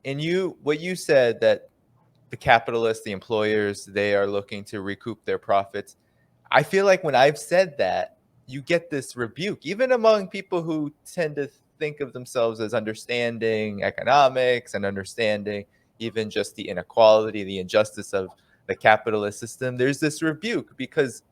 And what you said, that the capitalists, the employers, they are looking to recoup their profits. I feel like when I've said that, you get this rebuke, even among people who tend to think of themselves as understanding economics and understanding even just the inequality, the injustice of the capitalist system. There's this rebuke because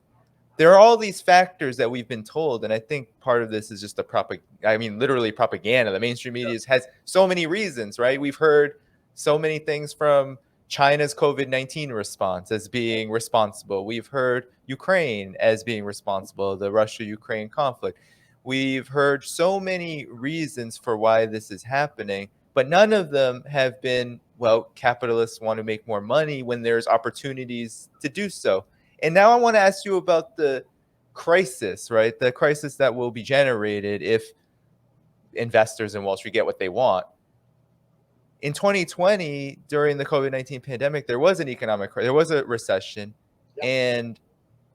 there are all these factors that we've been told, and I think part of this is just literally propaganda. The mainstream media has so many reasons, right? We've heard so many things from China's COVID-19 response as being responsible. We've heard Ukraine as being responsible, the Russia-Ukraine conflict. We've heard so many reasons for why this is happening, but none of them have been, well, capitalists want to make more money when there's opportunities to do so. And now I want to ask you about the crisis, right? The crisis that will be generated if investors in Wall Street get what they want. In 2020, during the COVID-19 pandemic, there was an economic crisis, there was a recession, Yep. and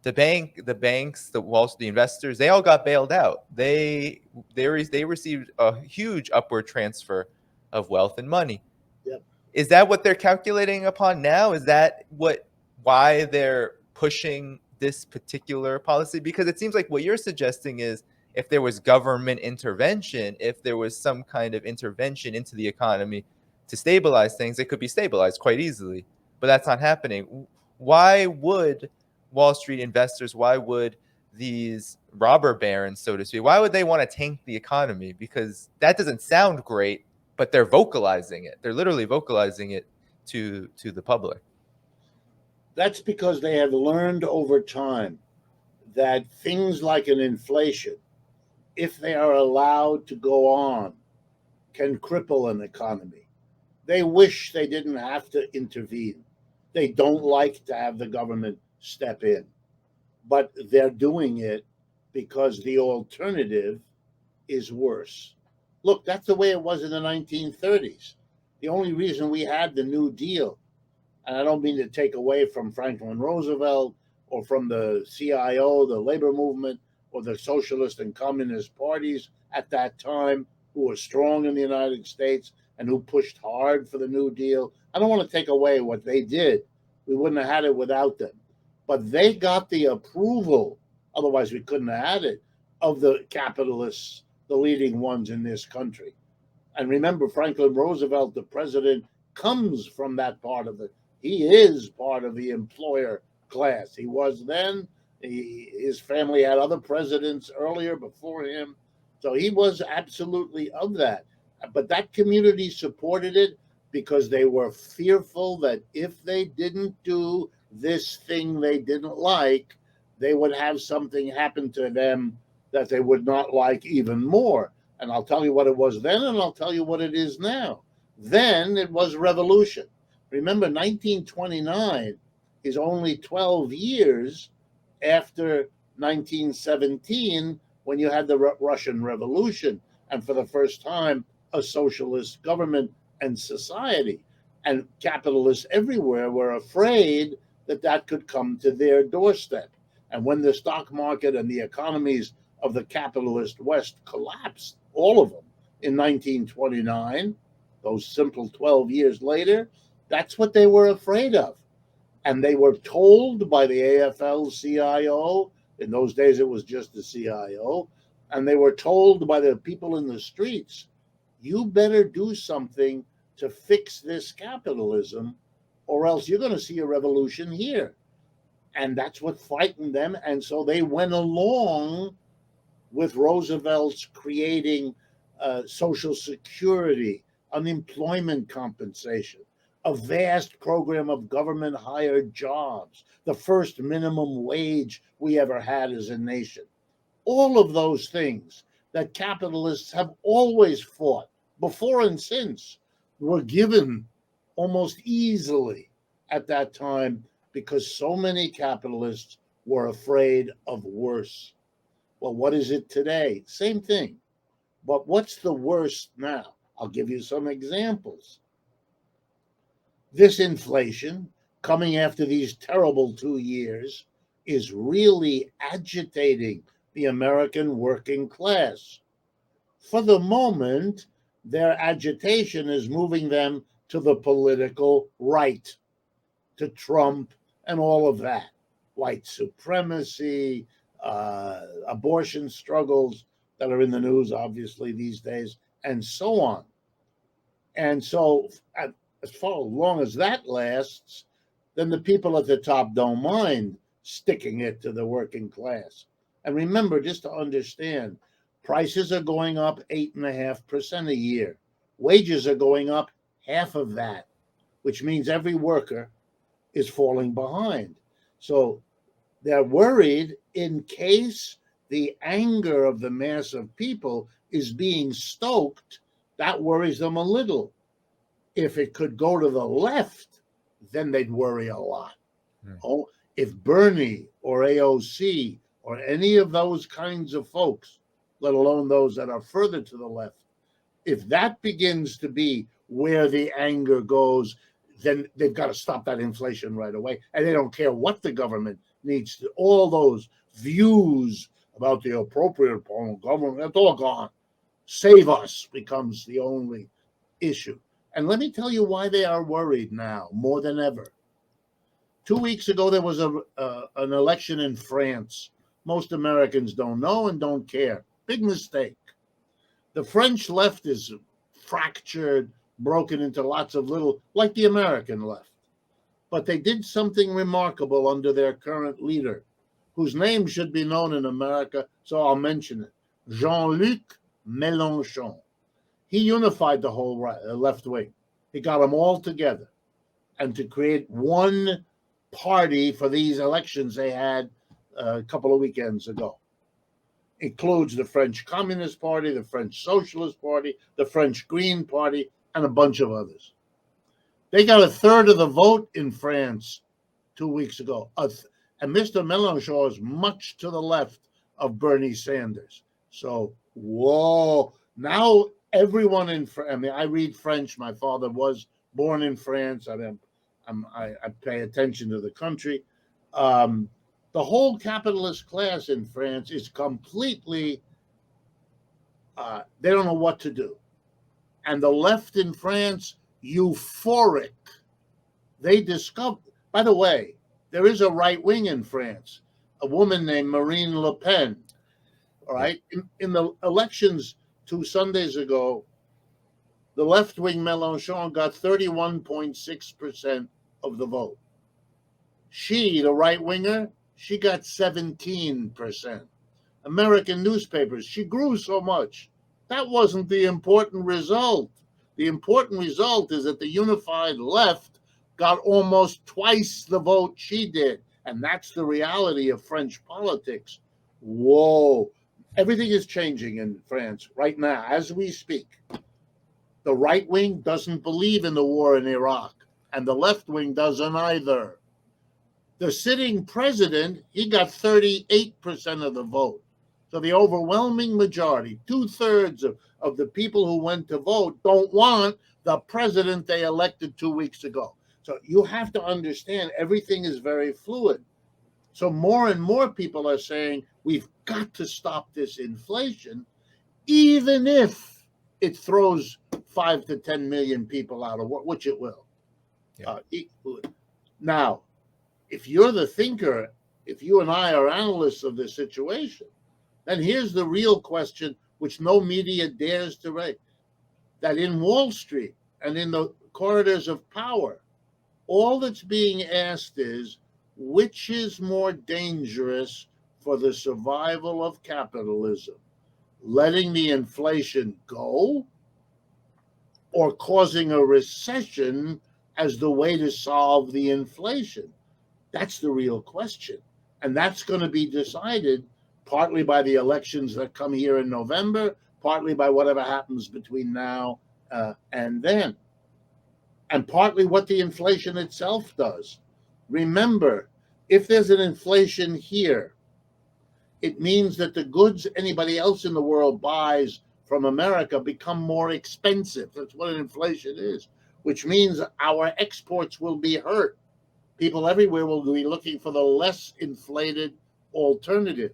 the banks, the investors, they all got bailed out. They received a huge upward transfer of wealth and money. Yep. Is that what they're calculating upon now? Is that why they're pushing this particular policy? Because it seems like what you're suggesting is if there was government intervention, if there was some kind of intervention into the economy to stabilize things, it could be stabilized quite easily. But that's not happening. Why would Wall Street investors, why would these robber barons, so to speak, why would they want to tank the economy? Because that doesn't sound great, but they're vocalizing it. They're literally vocalizing it to the public. That's because they have learned over time that things like an inflation, if they are allowed to go on, can cripple an economy. They wish they didn't have to intervene. They don't like to have the government step in, but they're doing it because the alternative is worse. Look, that's the way it was in the 1930s. The only reason we had the New Deal, and I don't mean to take away from Franklin Roosevelt or from the CIO, the labor movement, or the socialist and communist parties at that time who were strong in the United States and who pushed hard for the New Deal. I don't want to take away what they did. We wouldn't have had it without them. But they got the approval, otherwise, we couldn't have had it, of the capitalists, the leading ones in this country. And remember, Franklin Roosevelt, the president, comes from that part of it. He is part of the employer class. He was then. His family had other presidents earlier before him. So he was absolutely of that. But that community supported it because they were fearful that if they didn't do this thing they didn't like, they would have something happen to them that they would not like even more. And I'll tell you what it was then, and I'll tell you what it is now. Then it was revolution. Remember, 1929 is only 12 years after 1917 when you had the Russian Revolution, and for the first time, a socialist government and society. And capitalists everywhere were afraid that that could come to their doorstep. And when the stock market and the economies of the capitalist West collapsed, all of them, in 1929, those simple 12 years later, that's what they were afraid of. And they were told by the AFL CIO, in those days it was just the CIO, and they were told by the people in the streets, you better do something to fix this capitalism, or else you're going to see a revolution here. And that's what frightened them. And so they went along with Roosevelt's creating Social Security, unemployment compensation, a vast program of government hired jobs, the first minimum wage we ever had as a nation. All of those things that capitalists have always fought before and since were given almost easily at that time because so many capitalists were afraid of worse. Well, what is it today? Same thing. But what's the worst now? I'll give you some examples. This inflation, coming after these terrible 2 years, is really agitating the American working class. For the moment, their agitation is moving them to the political right, to Trump and all of that, white supremacy, abortion struggles that are in the news, obviously, these days, and so on. And so, as far long as that lasts, then the people at the top don't mind sticking it to the working class. And remember, just to understand, prices are going up 8.5% a year. Wages are going up half of that, which means every worker is falling behind. So they're worried in case the anger of the mass of people is being stoked, that worries them a little. If it could go to the left, then they'd worry a lot. Oh, if Bernie or AOC or any of those kinds of folks, let alone those that are further to the left, if that begins to be where the anger goes, then they've got to stop that inflation right away. And they don't care what the government needs to. All those views about the appropriate government, that's all gone. Save us becomes the only issue. And let me tell you why they are worried now more than ever. 2 weeks ago, there was an election in France. Most Americans don't know and don't care. Big mistake. The French left is fractured, broken into lots of little, like the American left. But they did something remarkable under their current leader, whose name should be known in America, so I'll mention it. Jean-Luc Mélenchon. He unified the whole left wing. He got them all together and to create one party for these elections they had a couple of weekends ago. Includes the French Communist Party, the French Socialist Party, the French Green Party, and a bunch of others. They got a third of the vote in France 2 weeks ago. And Mr. Mélenchon is much to the left of Bernie Sanders. So, whoa. Now everyone in France, I mean, I read French. My father was born in France. I pay attention to the country. The whole capitalist class in France is completely, they don't know what to do. And the left in France, euphoric. They discovered, by the way, there is a right wing in France, a woman named Marine Le Pen. All right. In the elections 2 Sundays ago, the left wing Mélenchon got 31.6% of the vote. She, the right winger, she got 17%. American newspapers, she grew so much. That wasn't the important result. The important result is that the unified left got almost twice the vote she did. And that's the reality of French politics. Whoa. Everything is changing in France right now as we speak. The right wing doesn't believe in the war in Iraq, and the left wing doesn't either. The sitting president, he got 38% of the vote. So the overwhelming majority, 2/3 of the people who went to vote don't want the president they elected 2 weeks ago. So you have to understand everything is very fluid. So more and more people are saying we've got to stop this inflation, even if it throws 5 to 10 million people out of work, which it will. Yeah. Now, if you're the thinker, if you and I are analysts of this situation, then here's the real question, which no media dares to raise, that in Wall Street and in the corridors of power, all that's being asked is, which is more dangerous for the survival of capitalism? Letting the inflation go or causing a recession as the way to solve the inflation? That's the real question. And that's going to be decided partly by the elections that come here in November, partly by whatever happens between now and then, and partly what the inflation itself does. Remember, if there's an inflation here, it means that the goods anybody else in the world buys from America become more expensive. That's what an inflation is, which means our exports will be hurt. People everywhere will be looking for the less inflated alternative.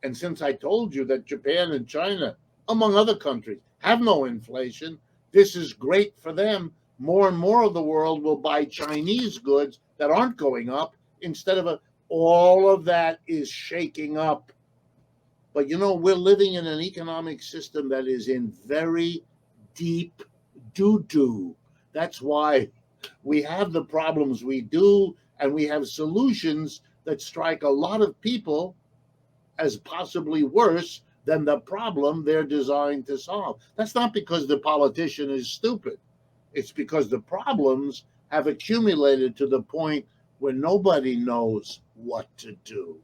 And since I told you that Japan and China, among other countries, have no inflation, this is great for them more and more of the world will buy Chinese goods that aren't going up instead of all of that is shaking up. But we're living in an economic system that is in very deep doo doo. That's why we have the problems we do, and we have solutions that strike a lot of people as possibly worse than the problem they're designed to solve. That's not because the politician is stupid. It's because the problems have accumulated to the point where nobody knows what to do.